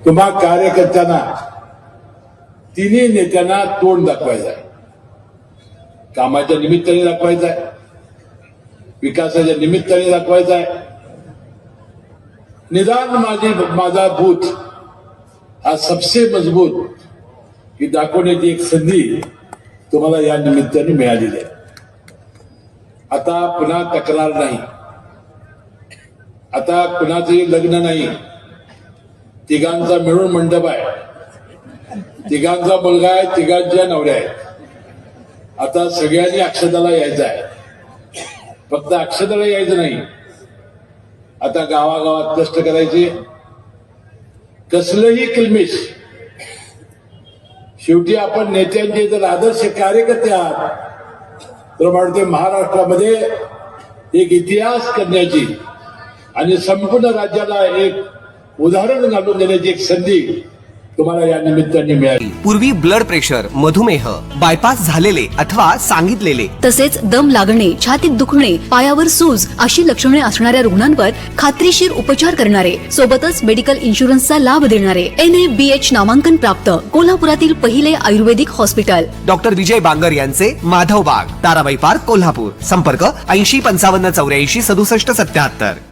तुम्हा कार्यकर्त्यांना तिन्ही नेत्यांना तोंड दाखवायचं आहे. कामाच्या निमित्ताने दाखवायचं आहे, विकासाच्या निमित्ताने दाखवायचं आहे. निदान माझा बूथ हा सबसे मजबूत ही दाखवण्याची एक संधी तुम्हाला या निमित्ताने मिळालेली आहे. आता पुन्हा तक्रार नाही, आता कुणाचंही लग्न नाही, तिघांचा मिळून मंडप आहे, तिघांचा मुलगा आहे, तिघांच्या नवऱ्या आहेत. आता सगळ्यांनी अक्षताला यायचं आहे. फक्त अक्षताला यायचं नाही, आता गावागावात कष्ट करायचे. कसलंही किलमिश, शेवटी आपण नेत्यांचे जर आदर्श कार्यकर्ते आहात तर म्हणते महाराष्ट्रामध्ये एक इतिहास करण्याची आणि संपूर्ण राज्याला एक उदाहरण घालून देण्याची एक संधी तुम्हाला या निमित्ताने मिळाली. पूर्वी ब्लड प्रेशर, मधुमेह, बायपास झालेले अथवा सांगितलेले, तसेच दम लागणे, छातीत दुखणे, पायावर सूज अशी लक्षणे असणाऱ्या रुग्णांवर खात्रीशीर उपचार करणारे, सोबतच मेडिकल इन्शुरन्सचा लाभ देणारे NABH नामांकन प्राप्त कोल्हापुरातील पहिले आयुर्वेदिक हॉस्पिटल डॉक्टर विजय बांगर यांचे माधव बाग, ताराबाई पार्क, कोल्हापूर. संपर्क 80 55 84 67 77.